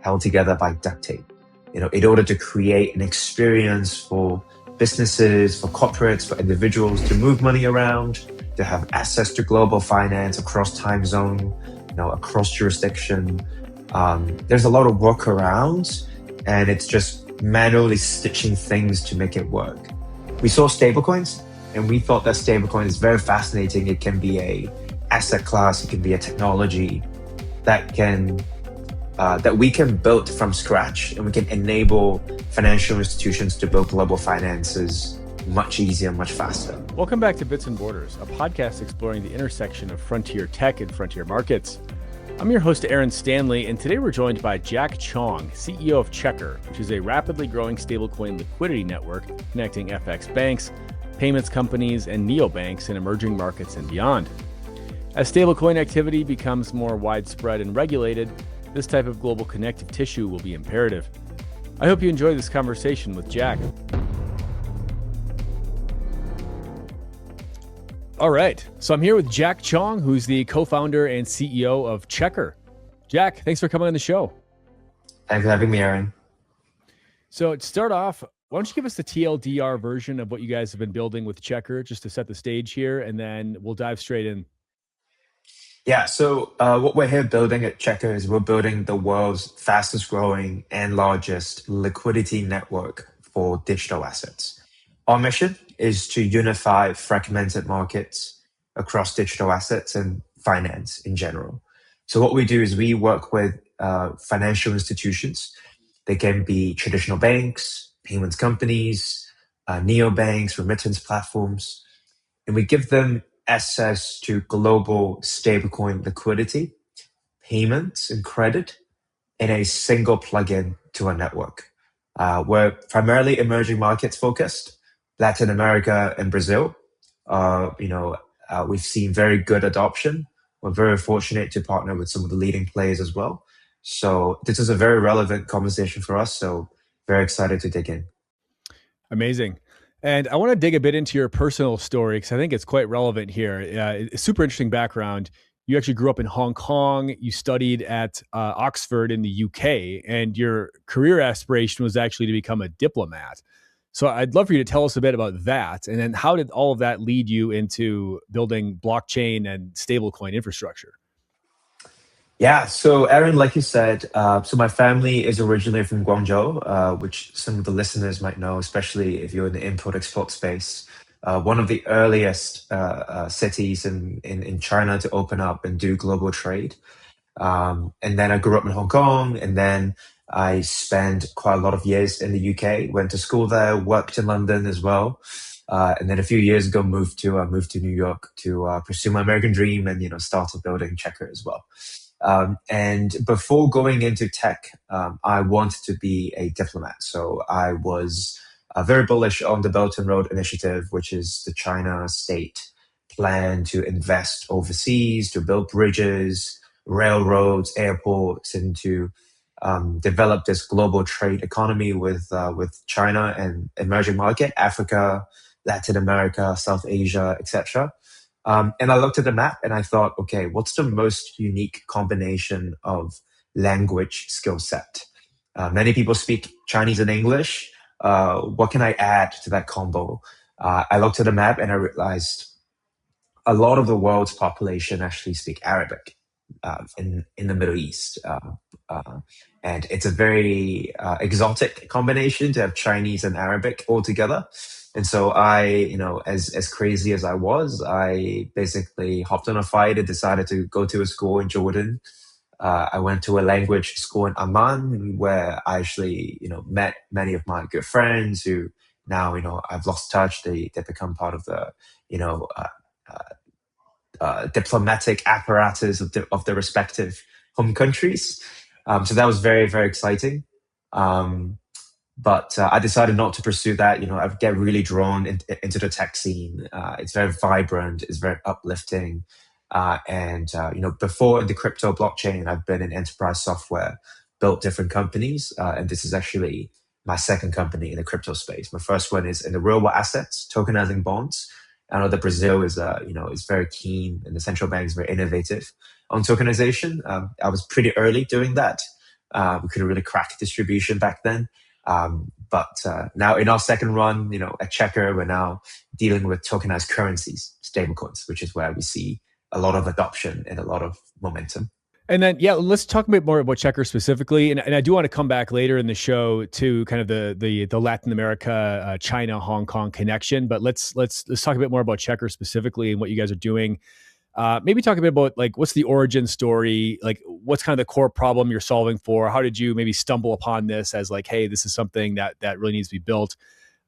held together by duct tape. In order to create an experience for businesses, for corporates, for individuals to move money around, to have access to global finance across time zone, across jurisdiction. There's a lot of workarounds, and it's just manually stitching things to make it work. We saw stablecoins, and we thought that stablecoin is very fascinating. It can be a asset class, it can be a technology that we can build from scratch, and we can enable financial institutions to build global finances much easier, much faster. Welcome back to Bits and Borders, a podcast exploring the intersection of frontier tech and frontier markets. I'm your host, Aaron Stanley, and today we're joined by Jack Chong, CEO of Checkr, which is a rapidly growing stablecoin liquidity network connecting FX banks, payments companies, and neobanks in emerging markets and beyond. As stablecoin activity becomes more widespread and regulated, this type of global connective tissue will be imperative. I hope you enjoy this conversation with Jack. All right, so I'm here with Jack Chong, who's the co-founder and CEO of Checkr. Jack, thanks for coming on the show. Thanks for having me, Aaron. So to start off, why don't you give us the TLDR version of what you guys have been building with Checkr, just to set the stage here, and then we'll dive straight in. Yeah, so what we're here building at Checkr is we're building the world's fastest growing and largest liquidity network for digital assets. Our mission is to unify fragmented markets across digital assets and finance in general. So what we do is we work with financial institutions. They can be traditional banks, payments companies, neobanks, remittance platforms, and we give them access to global stablecoin liquidity, payments, and credit in a single plugin to our network. We're primarily emerging markets focused. Latin America and Brazil, we've seen very good adoption. We're very fortunate to partner with some of the leading players as well. So this is a very relevant conversation for us. So very excited to dig in. Amazing. And I want to dig a bit into your personal story because I think it's quite relevant here. It's super interesting background. You actually grew up in Hong Kong. You studied at Oxford in the UK, and your career aspiration was actually to become a diplomat. So I'd love for you to tell us a bit about that. And then how did all of that lead you into building blockchain and stablecoin infrastructure? Yeah, so Aaron, like you said, so my family is originally from Guangzhou, which some of the listeners might know, especially if you're in the import-export space. One of the earliest cities in China to open up and do global trade. And then I grew up in Hong Kong, and then I spent quite a lot of years in the UK, went to school there, worked in London as well. And then a few years ago, moved to New York to pursue my American dream and, started building Checkr as well. And before going into tech, I wanted to be a diplomat. So I was very bullish on the Belt and Road Initiative, which is the China state plan to invest overseas, to build bridges, railroads, airports, and to develop this global trade economy with China and emerging market, Africa, Latin America, South Asia, etc. And I looked at the map and I thought, okay, what's the most unique combination of language skill set? Many people speak Chinese and English. What can I add to that combo? I looked at the map and I realized a lot of the world's population actually speak Arabic in the Middle East. And it's a very exotic combination to have Chinese and Arabic all together. And so I, as crazy as I was, I basically hopped on a flight and decided to go to a school in Jordan. I went to a language school in Amman where I actually, met many of my good friends who now, I've lost touch. They've become part of the, diplomatic apparatus of the respective home countries. So that was very, very exciting. But I decided not to pursue that. I get really drawn into the tech scene. It's very vibrant. It's very uplifting. And before in the crypto blockchain, I've been in enterprise software, built different companies. And this is actually my second company in the crypto space. My first one is in the real world assets, tokenizing bonds. I know that Brazil is very keen, and the central bank is very innovative on tokenization. I was pretty early doing that. We couldn't really crack distribution back then. But now in our second run, at Checker, we're now dealing with tokenized currencies, stablecoins, which is where we see a lot of adoption and a lot of momentum. And then, yeah, let's talk a bit more about Checker specifically. And I do want to come back later in the show to kind of the Latin America, China, Hong Kong connection. But let's talk a bit more about Checker specifically and what you guys are doing. Maybe talk a bit about like what's the origin story, like what's kind of the core problem you're solving for. How did you maybe stumble upon this as like, hey, this is something that really needs to be built?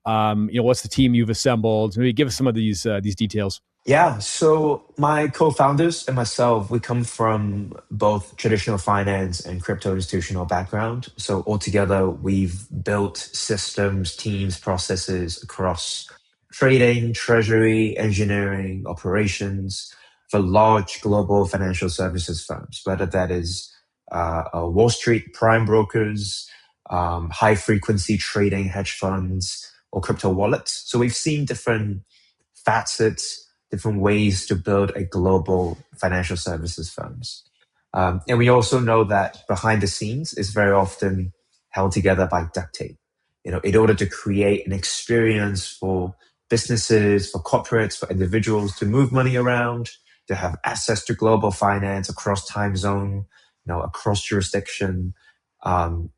What's the team you've assembled? Maybe give us some of these details. Yeah, so my co-founders and myself, we come from both traditional finance and crypto institutional background. So altogether, we've built systems, teams, processes across trading, treasury, engineering, operations for large global financial services firms, whether that is Wall Street prime brokers, high frequency trading hedge funds, or crypto wallets. So we've seen different facets, different ways to build a global financial services firms. And we also know that behind the scenes is very often held together by duct tape. In order to create an experience for businesses, for corporates, for individuals to move money around, to have access to global finance across time zone, across jurisdiction.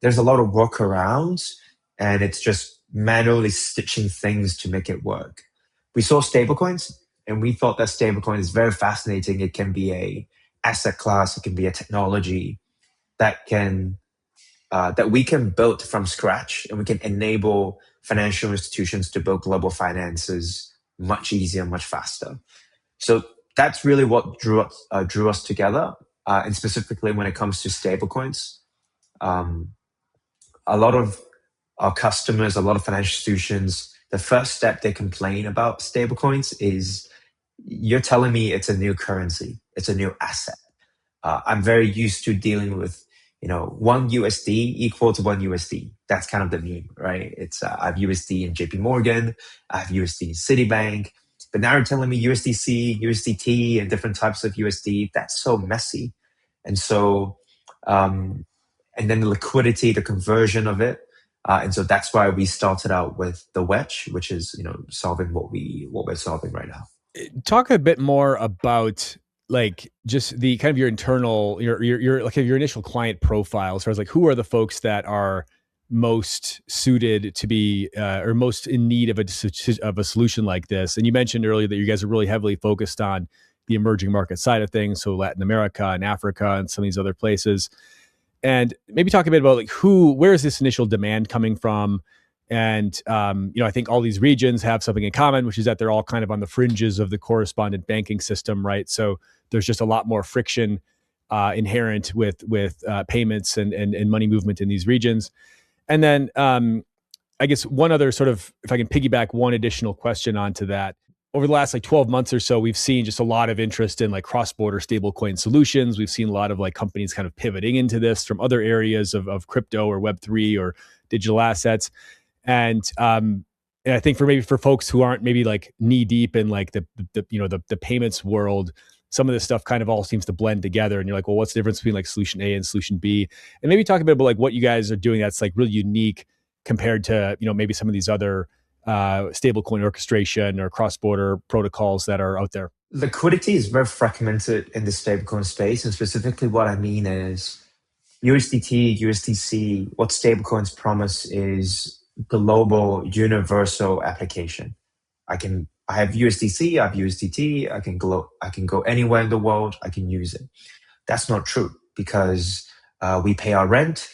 There's a lot of workarounds, and it's just manually stitching things to make it work. We saw stablecoins, and we thought that stablecoin is very fascinating. It can be a asset class, it can be a technology that we can build from scratch, and we can enable financial institutions to build global finances much easier, much faster. So that's really what drew us together, and specifically when it comes to stablecoins. A lot of our customers, a lot of financial institutions, the first step they complain about stablecoins is, you're telling me it's a new currency, it's a new asset. I'm very used to dealing with, one USD equal to one USD. That's kind of the meme, right? It's I have USD in JP Morgan, I have USD in Citibank, but now you're telling me USDC, USDT, and different types of USD. That's so messy. And so, and then the liquidity, the conversion of it. And so that's why we started out with the wedge, which is, solving what we're solving right now. Talk a bit more about like just the kind of your internal, your like your initial client profile, as far as like who are the folks that are most suited to be or most in need of a solution like this. And you mentioned earlier that you guys are really heavily focused on the emerging market side of things, so Latin America and Africa and some of these other places. And maybe talk a bit about like where is this initial demand coming from? And, I think all these regions have something in common, which is that they're all kind of on the fringes of the correspondent banking system, right? So there's just a lot more friction inherent with payments and money movement in these regions. And then I guess one other sort of, if I can piggyback one additional question onto that, over the last like 12 months or so, we've seen just a lot of interest in like cross-border stablecoin solutions. We've seen a lot of like companies kind of pivoting into this from other areas of crypto or Web3 or digital assets. And I think for folks who aren't maybe like knee deep in like the payments world, some of this stuff kind of all seems to blend together. And you're like, well, what's the difference between like solution A and solution B? And maybe talk a bit about like what you guys are doing that's like really unique compared to, maybe some of these other stablecoin orchestration or cross-border protocols that are out there. Liquidity is very fragmented in the stablecoin space. And specifically what I mean is USDT, USDC, what stablecoins promise is global universal application. I have USDC, I have USDT, I can go anywhere in the world, I can use it. That's not true, because we pay our rent,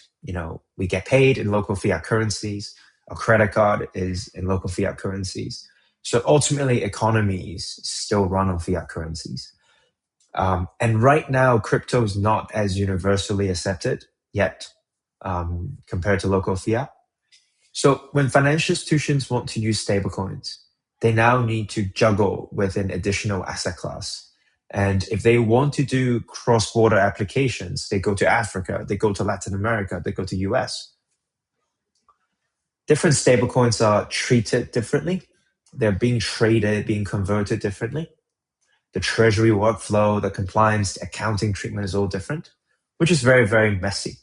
we get paid in local fiat currencies, our credit card is in local fiat currencies. So ultimately economies still run on fiat currencies. And right now crypto is not as universally accepted yet compared to local fiat. So when financial institutions want to use stablecoins, they now need to juggle with an additional asset class. And if they want to do cross-border applications, they go to Africa, they go to Latin America, they go to US. Different stablecoins are treated differently. They're being traded, being converted differently. The treasury workflow, the compliance, the accounting treatment is all different, which is very, very messy.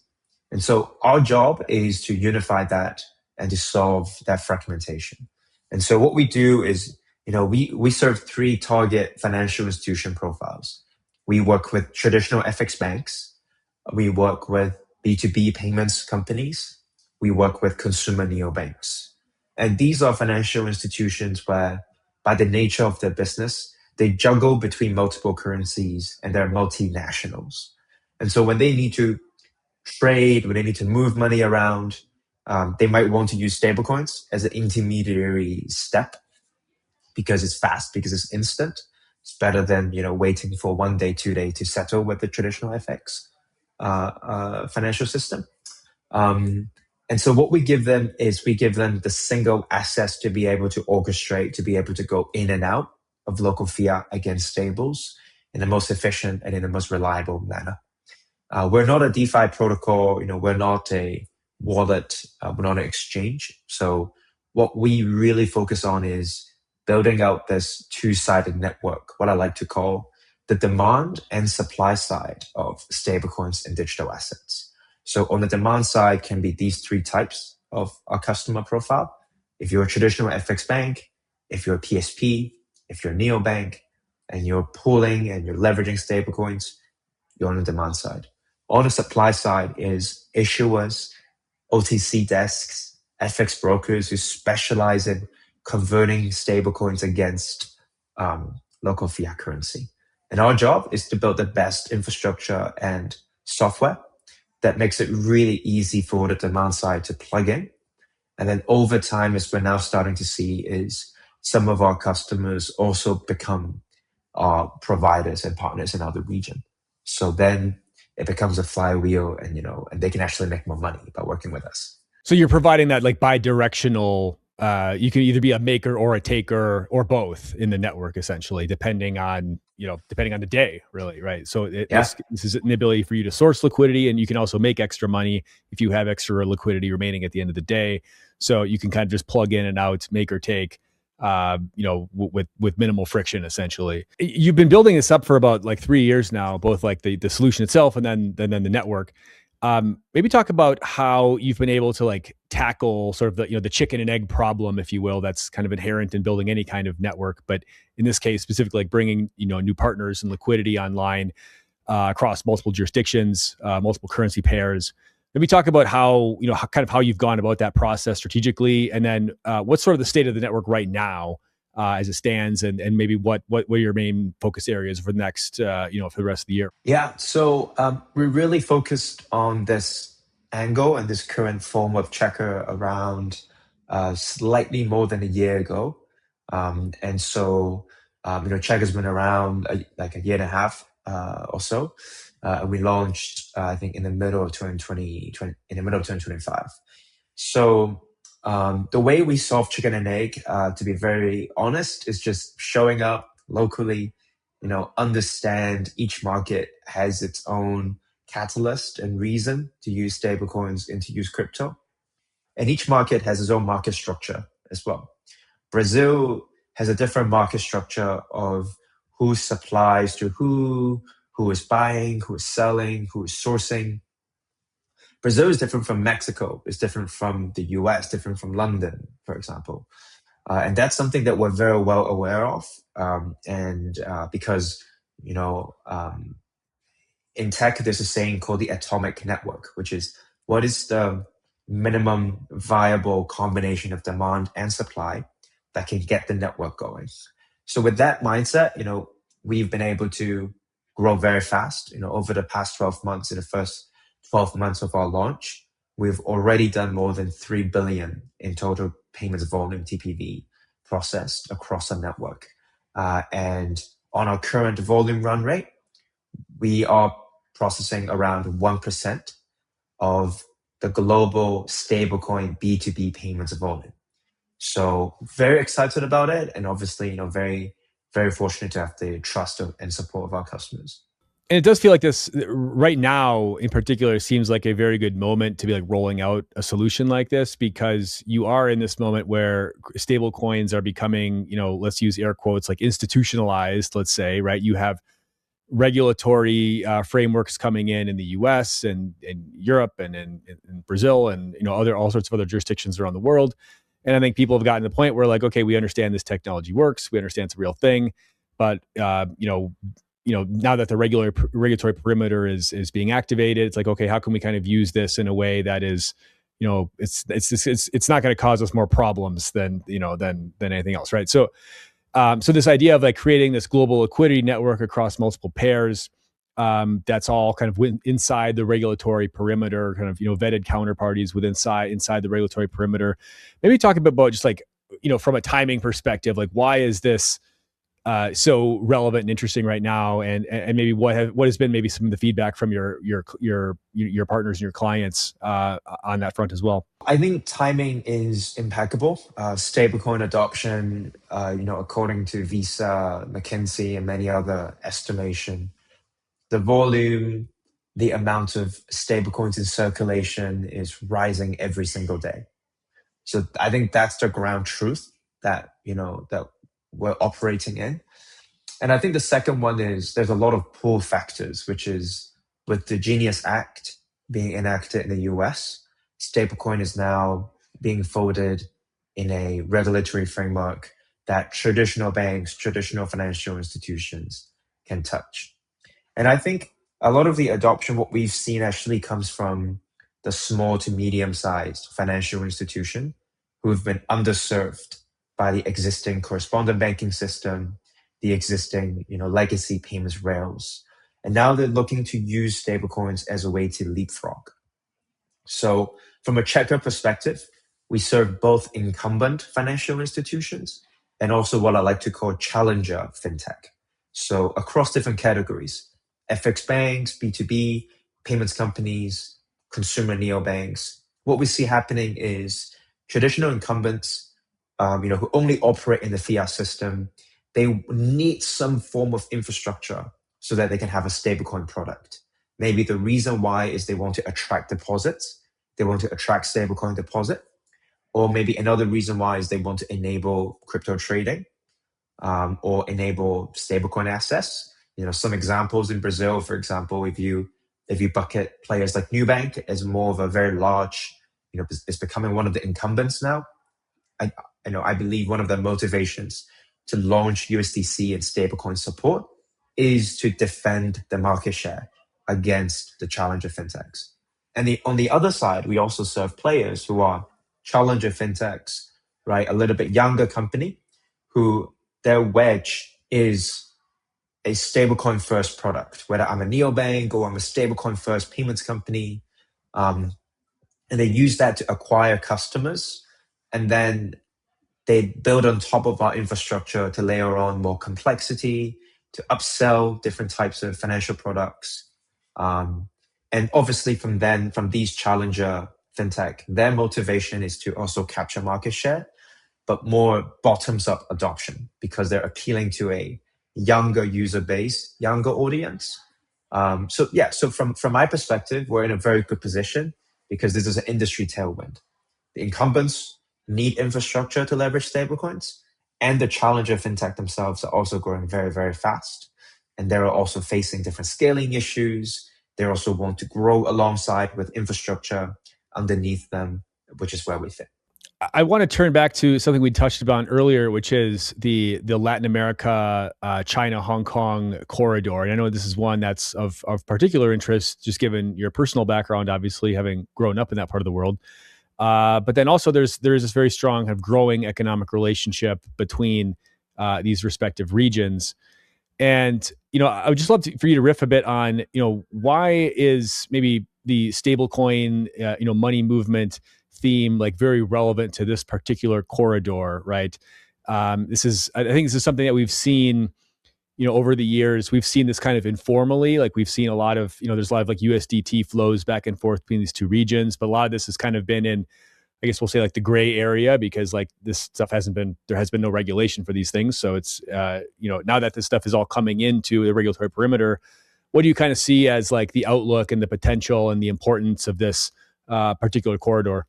And so our job is to unify that and to solve that fragmentation. And so what we do is, we serve three target financial institution profiles. We work with traditional FX banks. We work with B2B payments companies. We work with consumer neobanks. And these are financial institutions where, by the nature of their business, they juggle between multiple currencies and they're multinationals. And so when they need to trade, when they need to move money around, they might want to use stablecoins as an intermediary step because it's fast, because it's instant. It's better than waiting for 1 day, 2 day to settle with the traditional FX financial system. And so what we give them is we give them the single access to be able to orchestrate, to be able to go in and out of local fiat against stables in the most efficient and in the most reliable manner. We're not a DeFi protocol, we're not a wallet, we're not an exchange. So what we really focus on is building out this two-sided network, what I like to call the demand and supply side of stablecoins and digital assets. So on the demand side can be these three types of our customer profile. If you're a traditional FX bank, if you're a PSP, if you're a neobank, and you're pooling and you're leveraging stablecoins, you're on the demand side. On the supply side is issuers, OTC desks, FX brokers who specialize in converting stablecoins against local fiat currency. And our job is to build the best infrastructure and software that makes it really easy for the demand side to plug in. And then over time, as we're now starting to see, is some of our customers also become our providers and partners in other region. So then it becomes a flywheel, and and they can actually make more money by working with us. So you're providing that like bi-directional. You can either be a maker or a taker or both in the network, essentially, depending on the day, really, right? So this is an ability for you to source liquidity, and you can also make extra money if you have extra liquidity remaining at the end of the day. So you can kind of just plug in and out, make or take, with minimal friction, essentially. You've been building this up for about like 3 years now, both like the solution itself and then the network. Maybe talk about how you've been able to like tackle sort of the chicken and egg problem, if you will, that's kind of inherent in building any kind of network. But in this case, specifically like bringing, new partners and liquidity online across multiple jurisdictions, multiple currency pairs. Maybe talk about how you've gone about that process strategically, and then what's sort of the state of the network right now as it stands, and maybe what are your main focus areas for the next, for the rest of the year? Yeah, so we really focused on this angle and this current form of checker around slightly more than a year ago. And so, checker's been around like a year and a half or so. And we launched, I think, in the middle of 2025. So the way we solve chicken and egg, to be very honest, is just showing up locally, understand each market has its own catalyst and reason to use stablecoins and to use crypto. And each market has its own market structure as well. Brazil has a different market structure of who supplies to who is buying, who is selling, who is sourcing. Brazil is different from Mexico, it's different from the US, different from London, for example. And that's something that we're very well aware of. Because, in tech, there's a saying called the atomic network, which is what is the minimum viable combination of demand and supply that can get the network going. So with that mindset, we've been able to grow very fast. Over the past 12 months, in the first 12 months of our launch, we've already done more than 3 billion in total payments volume, TPV, processed across our network. And on our current volume run rate, we are processing around 1% of the global stablecoin B2B payments volume. So very excited about it, and obviously, very, very fortunate to have the trust and support of our customers. And it does feel like this right now in particular seems like a very good moment to be like rolling out a solution like this, because you are in this moment where stable coins are becoming, let's use air quotes, like institutionalized, let's say, right? You have regulatory frameworks coming in the U.S. and in Europe and in Brazil and other all sorts of other jurisdictions around the world. And I think people have gotten to the point where like, okay, we understand this technology works, we understand it's a real thing, but now that the regulatory perimeter is being activated, it's like, okay, how can we kind of use this in a way that is, it's not going to cause us more problems than anything else, right? So this idea of like creating this global liquidity network across multiple pairs, that's all kind of inside the regulatory perimeter, kind of vetted counterparties inside the regulatory perimeter. Maybe talk a bit about just like from a timing perspective, like why is this so relevant and interesting right now, and maybe what has been maybe some of the feedback from your partners and your clients on that front as well. I think timing is impeccable. Stablecoin adoption, according to Visa, McKinsey, and many other estimation, the volume, the amount of stablecoins in circulation is rising every single day. So I think that's the ground truth that that we're operating in. And I think the second one is there's a lot of pull factors, which is with the Genius Act being enacted in the US, stablecoin is now being folded in a regulatory framework that traditional banks, traditional financial institutions can touch. And I think a lot of the adoption, what we've seen actually comes from the small to medium-sized financial institution who have been underserved by the existing correspondent banking system, the existing legacy payments rails. And now they're looking to use stablecoins as a way to leapfrog. So from a Checker perspective, we serve both incumbent financial institutions and also what I like to call challenger fintech. So across different categories, FX banks, B2B, payments companies, consumer neobanks, what we see happening is traditional incumbents, who only operate in the fiat system, they need some form of infrastructure so that they can have a stablecoin product. Maybe the reason why is they want to attract deposits, they want to attract stablecoin deposit, or maybe another reason why is they want to enable crypto trading or enable stablecoin access. Some examples in Brazil, for example, if you bucket players like Neobank as more of a very large, it's becoming one of the incumbents now. I believe one of the motivations to launch USDC and stablecoin support is to defend the market share against the challenger fintechs. And on the other side, we also serve players who are challenger fintechs, right? A little bit younger company who their wedge is a stablecoin first product, whether I'm a neobank or I'm a stablecoin first payments company. And they use that to acquire customers. And then they build on top of our infrastructure to layer on more complexity, to upsell different types of financial products. And obviously from these challenger fintech, their motivation is to also capture market share, but more bottoms up adoption because they're appealing to a younger user base, younger audience. So from my perspective, we're in a very good position because this is an industry tailwind. The incumbents need infrastructure to leverage stablecoins, and the challenger fintech themselves are also growing very, very fast. And they're also facing different scaling issues. They also want to grow alongside with infrastructure underneath them, which is where we fit. I want to turn back to something we touched upon earlier, which is the Latin America, China, Hong Kong corridor. And I know this is one that's of particular interest, just given your personal background, obviously having grown up in that part of the world. But then also there is this very strong kind of growing economic relationship between these respective regions. And, I would just love for you to riff a bit on, why is maybe the stablecoin, money movement theme like very relevant to this particular corridor, right? I think this is something that we've seen, over the years. We've seen this kind of informally, like we've seen a lot of, there's a lot of like USDT flows back and forth between these two regions, but a lot of this has kind of been in, I guess we'll say like the gray area because like this stuff there has been no regulation for these things. So it's, now that this stuff is all coming into the regulatory perimeter, what do you kind of see as like the outlook and the potential and the importance of this particular corridor?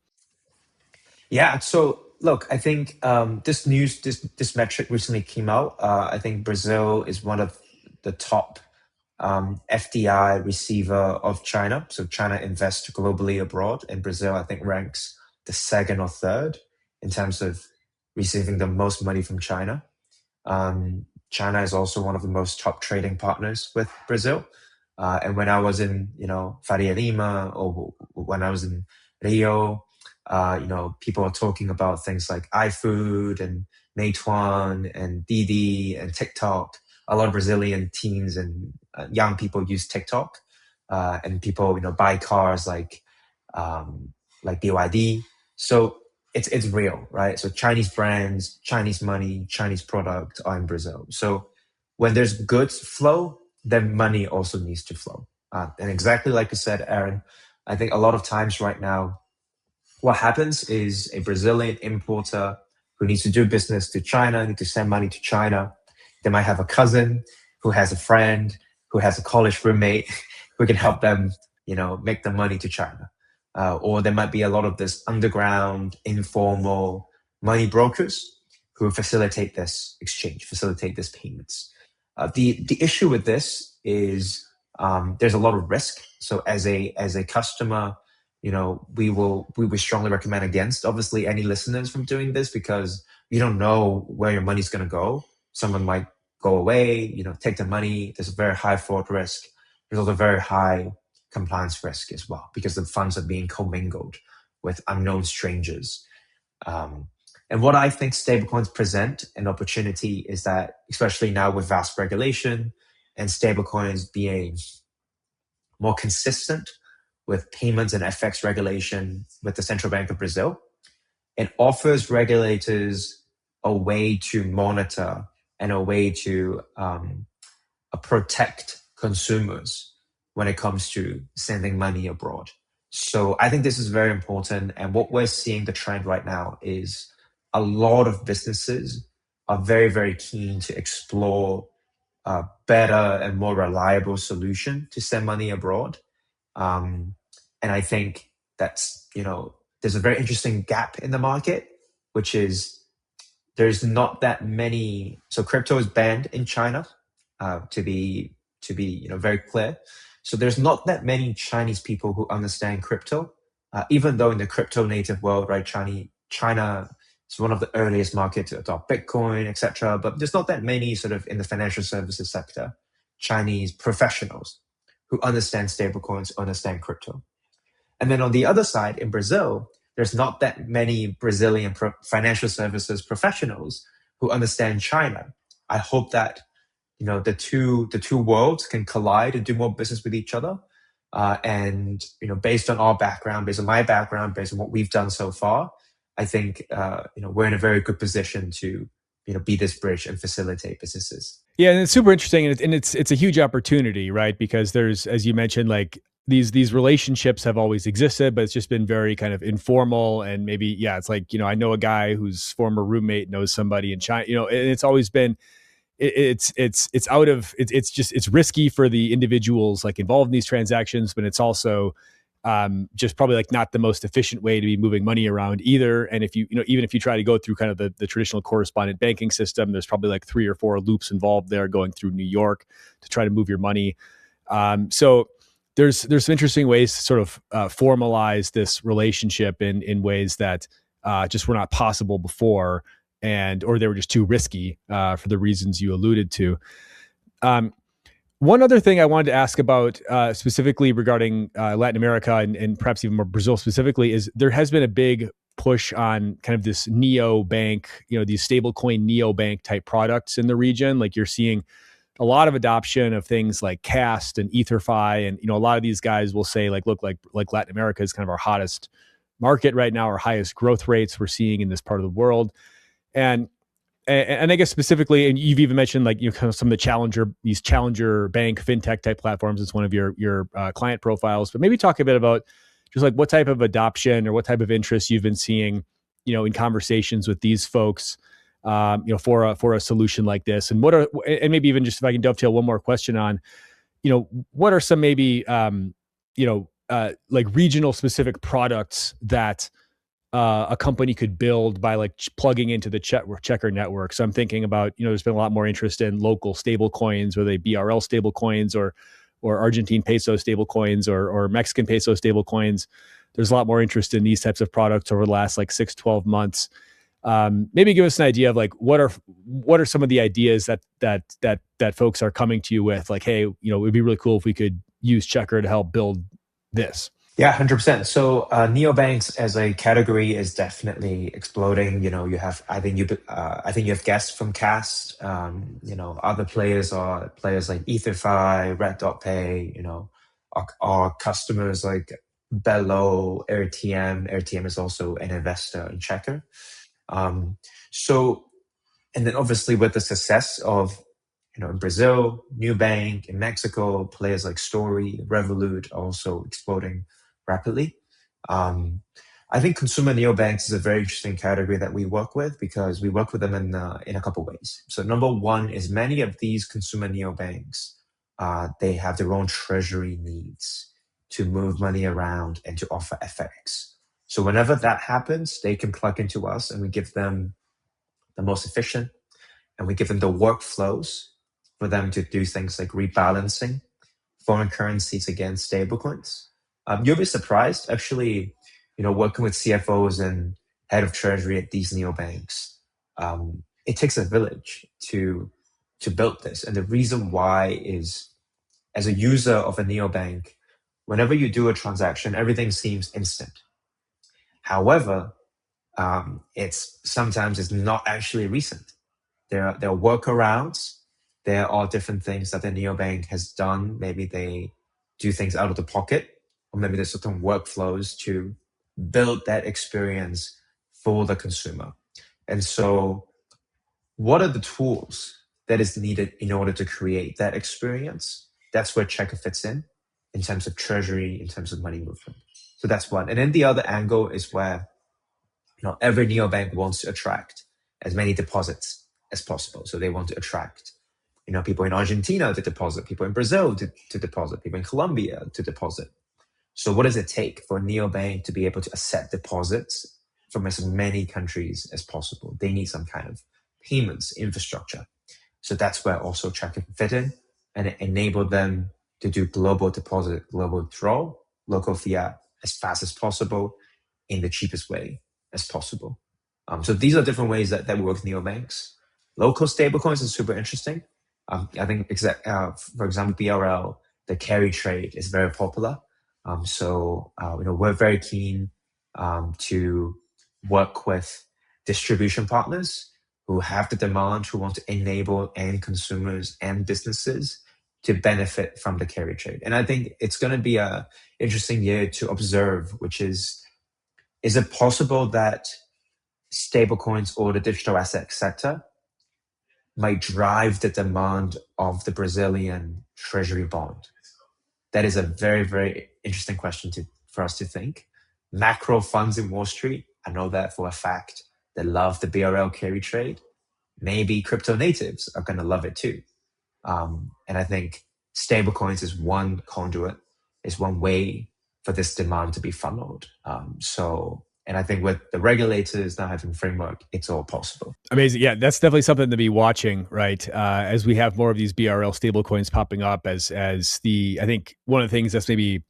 Yeah. So look, I think this metric recently came out. I think Brazil is one of the top FDI receiver of China. So China invests globally abroad, and Brazil, I think, ranks the second or third in terms of receiving the most money from China. China is also one of the most top trading partners with Brazil. And when I was in, Faria Lima, or when I was in Rio, people are talking about things like iFood and Meituan and Didi and TikTok. A lot of Brazilian teens and young people use TikTok, and people, buy cars like BYD. So it's real, right? So Chinese brands, Chinese money, Chinese product are in Brazil. So when there's goods flow, then money also needs to flow. And exactly like you said, Aaron, I think a lot of times right now, what happens is a Brazilian importer who needs to do business to China, need to send money to China. They might have a cousin who has a friend who has a college roommate who can help them, make the money to China. Or there might be a lot of this underground, informal money brokers who facilitate this exchange, facilitate this payments. The issue with this is there's a lot of risk. So as a customer, we would strongly recommend against obviously any listeners from doing this, because you don't know where your money's going to go. Someone might go away, take the money. There's a very high fraud risk. There's also very high compliance risk as well, because the funds are being commingled with unknown strangers. And what I think stablecoins present an opportunity is that, especially now with VASP regulation and stablecoins being more consistent with payments and FX regulation with the Central Bank of Brazil, it offers regulators a way to monitor and a way to protect consumers when it comes to sending money abroad. So I think this is very important. And what we're seeing the trend right now is a lot of businesses are very, very keen to explore a better and more reliable solution to send money abroad. And I think that's, there's a very interesting gap in the market, which is there's not that many. So crypto is banned in China, to be very clear. So there's not that many Chinese people who understand crypto, even though in the crypto native world, right? China is one of the earliest markets to adopt Bitcoin, etc. But there's not that many sort of in the financial services sector, Chinese professionals who understand stablecoins, understand crypto. And then on the other side, in Brazil, there's not that many Brazilian financial services professionals who understand China. I hope that the two worlds can collide and do more business with each other. And based on our background, based on my background, based on what we've done so far, I think we're in a very good position to be this bridge and facilitate businesses. Yeah, and it's super interesting, and it's a huge opportunity, right? Because there's, as you mentioned, like these relationships have always existed, but it's just been very kind of informal, and maybe it's like I know a guy whose former roommate knows somebody in China, and it's always been it's risky for the individuals like involved in these transactions, but it's also just probably like not the most efficient way to be moving money around either. And if even if you try to go through kind of the traditional correspondent banking system, there's probably like 3 or 4 loops involved there going through New York to try to move your money. So there's some interesting ways to sort of formalize this relationship in ways that just were not possible before, or they were just too risky for the reasons you alluded to. One other thing I wanted to ask about specifically regarding Latin America and perhaps even more Brazil specifically is there has been a big push on kind of this neobank, these stablecoin neobank type products in the region. Like you're seeing a lot of adoption of things like Cast and EtherFi. And, a lot of these guys will say like, look, like Latin America is kind of our hottest market right now, our highest growth rates we're seeing in this part of the world. And I guess specifically, and you've even mentioned like kind of some of these challenger bank fintech type platforms as one of your client profiles. But maybe talk a bit about just like what type of adoption or what type of interest you've been seeing, in conversations with these folks, for a solution like this, and maybe even just if I can dovetail one more question on, what are some maybe like regional specific products that a company could build by like plugging into the checker network. So I'm thinking about, there's been a lot more interest in local stable coins, whether they BRL stable coins or Argentine peso stable coins or Mexican peso stable coins. There's a lot more interest in these types of products over the last like 6-12 months. Maybe give us an idea of like what are some of the ideas that folks are coming to you with, like, hey, it would be really cool if we could use Checker to help build this. Yeah, 100%. So neobanks as a category is definitely exploding. You have, I think you have guests from Cast. Other players are players like EtherFi, Red.Pay. Are customers like Bello, RTM. RTM is also an investor in Checker. Um, so, and then obviously with the success of in Brazil, Neobank, in Mexico, players like Story, Revolut are also exploding rapidly. Um, I think consumer neobanks is a very interesting category that we work with because we work with them in a couple ways. So number one is many of these consumer neobanks, they have their own treasury needs to move money around and to offer FX. So whenever that happens, they can plug into us and we give them the most efficient and we give them the workflows for them to do things like rebalancing foreign currencies against stablecoins. You'll be surprised, actually, working with CFOs and head of treasury at these neobanks. It takes a village to build this, and the reason why is, as a user of a neobank, whenever you do a transaction, everything seems instant. However, it's sometimes it's not actually recent. There are workarounds. There are different things that the neobank has done. Maybe they do things out of the pocket, or maybe there's certain workflows to build that experience for the consumer. And so, what are the tools that is needed in order to create that experience? That's where Checker fits in terms of treasury, in terms of money movement. So that's one. And then the other angle is where every neobank wants to attract as many deposits as possible. So they want to attract people in Argentina to deposit, people in Brazil to deposit, people in Colombia to deposit. So what does it take for a neobank to be able to accept deposits from as many countries as possible? They need some kind of payments infrastructure. So that's where also Checker can fit in and enable them to do global deposit, global withdrawal, local fiat as fast as possible in the cheapest way as possible. So these are different ways that we work with neobanks. Local stablecoins is super interesting. I think, for example, BRL, the carry trade is very popular. We're very keen to work with distribution partners who have the demand, who want to enable end consumers and businesses to benefit from the carry trade. And I think it's going to be an interesting year to observe, which is it possible that stablecoins or the digital asset sector might drive the demand of the Brazilian treasury bond? That is a very, very interesting question for us to think. Macro funds in Wall Street, I know that for a fact, they love the BRL carry trade. Maybe crypto natives are going to love it too. And I think stablecoins is one conduit, is one way for this demand to be funneled. And I think with the regulators now having framework, it's all possible. Amazing. Yeah, that's definitely something to be watching, right? As we have more of these BRL stablecoins popping up, I think one of the things that's maybe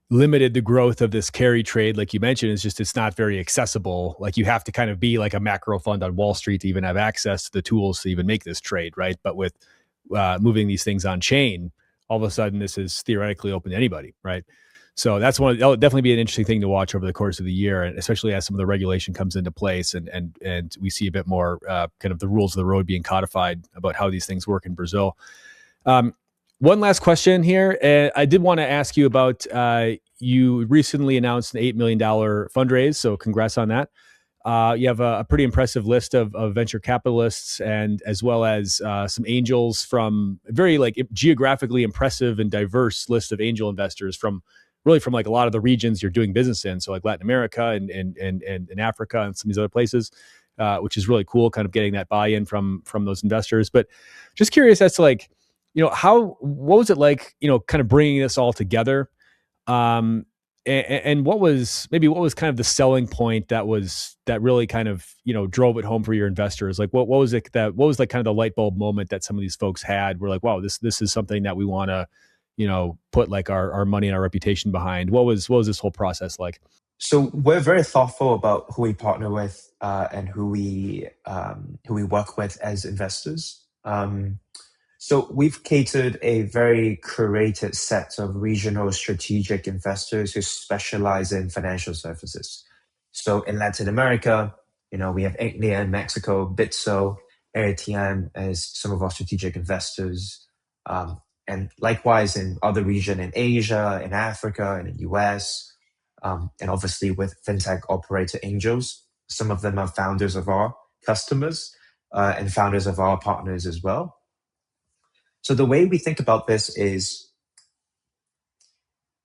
limited the growth of this carry trade, like you mentioned, is just it's not very accessible. Like you have to kind of be like a macro fund on Wall Street to even have access to the tools to even make this trade, right? But with moving these things on chain, all of a sudden this is theoretically open to anybody, right? So that'll definitely be an interesting thing to watch over the course of the year, and especially as some of the regulation comes into place and we see a bit more kind of the rules of the road being codified about how these things work in Brazil. One last question here. I did want to ask you about, you recently announced an $8 million fundraise, so congrats on that. You have a pretty impressive list of venture capitalists and as well as some angels from very geographically impressive and diverse list of angel investors from like a lot of the regions you're doing business in. So like Latin America and Africa and some of these other places, which is really cool, kind of getting that buy-in from those investors. But just curious as to what was it like, kind of bringing this all together? and what was kind of the selling point that really kind of, drove it home for your investors? Like what was it what was like kind of the light bulb moment that some of these folks had? Were like, wow, this is something that we want to, put like our money and our reputation behind. What was this whole process like? So we're very thoughtful about who we partner with and who we work with as investors. So we've catered a very curated set of regional strategic investors who specialize in financial services. So in Latin America, we have India and Mexico, Bitso, AirTM as some of our strategic investors. And likewise in other regions in Asia, in Africa, and in the US, and obviously with fintech operator angels. Some of them are founders of our customers and founders of our partners as well. So the way we think about this is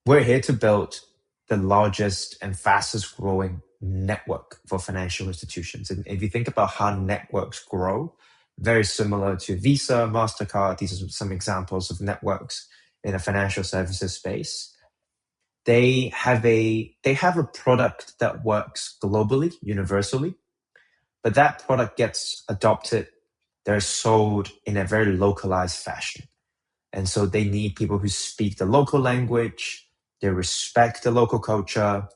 we're here to build the largest and fastest growing network for financial institutions. And if you think about how networks grow, very similar to Visa, MasterCard, these are some examples of networks in a financial services space. They have a product that works globally, universally, but that product gets adopted, they're sold in a very localized fashion. And so they need people who speak the local language, they respect the local culture,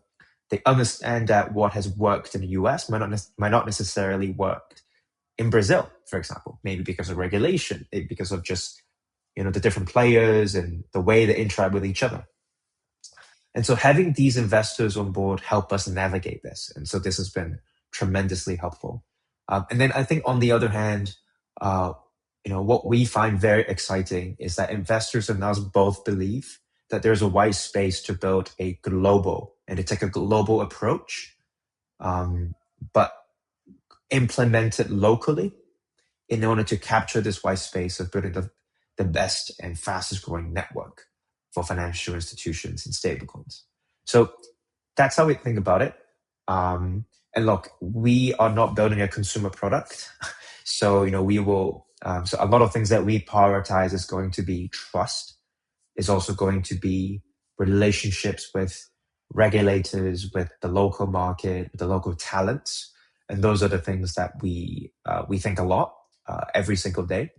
they understand that what has worked in the US might not necessarily work in Brazil, for example, maybe because of regulation, because of just the different players and the way they interact with each other. And so having these investors on board help us navigate this. And so this has been tremendously helpful. And then I think on the other hand, what we find very exciting is that investors and us both believe that there's a wide space to build a global and to take a global approach, but implement it locally in order to capture this wide space of building the best and fastest growing network for financial institutions and stablecoins. So that's how we think about it. And look, we are not building a consumer product. So, we will, so a lot of things that we prioritize is going to be trust, is also going to be relationships with regulators, with the local market, with the local talents. And those are the things that we think a lot every single day.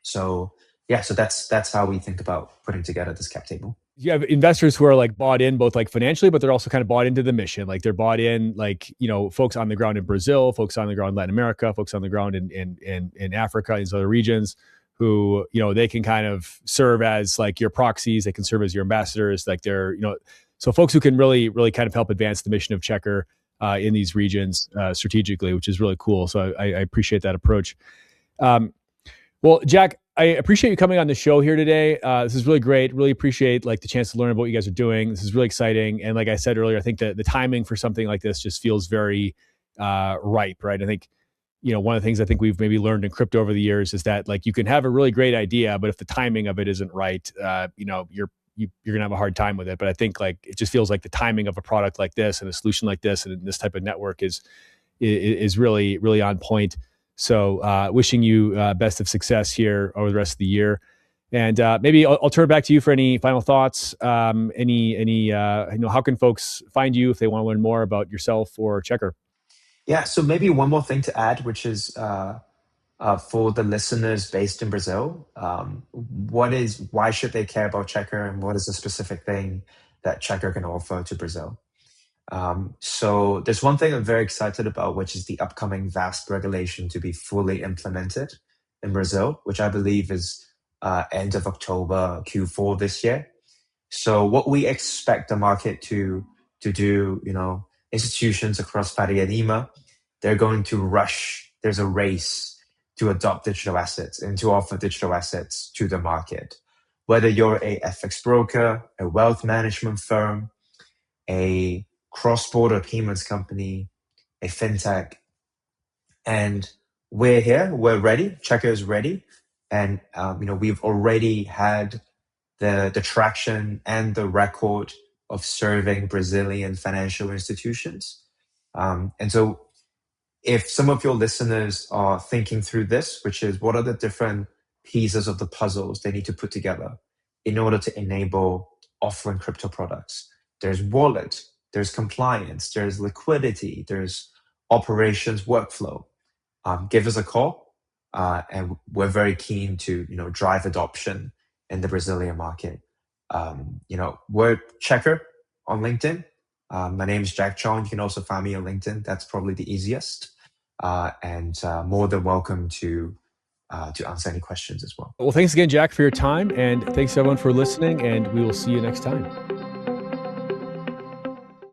So yeah, so that's how we think about putting together this cap table. You have investors who are like bought in both like financially, but they're also kind of bought into the mission. Like they're bought in, like, folks on the ground in Brazil, folks on the ground in Latin America, folks on the ground in Africa, these other regions who, they can kind of serve as like your proxies. They can serve as your ambassadors. Like they're, so folks who can really, really kind of help advance the mission of Checkr in these regions strategically, which is really cool. So I appreciate that approach. Well, Jack, I appreciate you coming on the show here today. This is really great. Really appreciate like the chance to learn about what you guys are doing. This is really exciting. And like I said earlier, I think that the timing for something like this just feels very ripe, right? I think, one of the things I think we've maybe learned in crypto over the years is that like you can have a really great idea, but if the timing of it isn't right, you're going to have a hard time with it. But I think like it just feels like the timing of a product like this and a solution like this and this type of network is really, really on point. So wishing you best of success here over the rest of the year. And maybe I'll turn it back to you for any final thoughts. How can folks find you if they want to learn more about yourself or Checkr? Yeah, so maybe one more thing to add, which is for the listeners based in Brazil, why should they care about Checkr, and what is the specific thing that Checkr can offer to Brazil? So there's one thing I'm very excited about, which is the upcoming VASP regulation to be fully implemented in Brazil, which I believe is end of October, Q4 this year. So what we expect the market to do, institutions across Faria Lima, they're going to rush. There's a race to adopt digital assets and to offer digital assets to the market. Whether you're a FX broker, a wealth management firm, a cross-border payments company, a fintech, and we're here, we're ready, Checkr is ready. And, we've already had the traction and the record of serving Brazilian financial institutions. And so if some of your listeners are thinking through this, which is what are the different pieces of the puzzles they need to put together in order to enable offering crypto products, there's wallet, there's compliance, there's liquidity, there's operations workflow. Give us a call, and we're very keen to drive adoption in the Brazilian market. We're Checker on LinkedIn. My name is Jack Chong. You can also find me on LinkedIn. That's probably the easiest. And more than welcome to answer any questions as well. Well, thanks again, Jack, for your time. And thanks everyone for listening. And we will see you next time.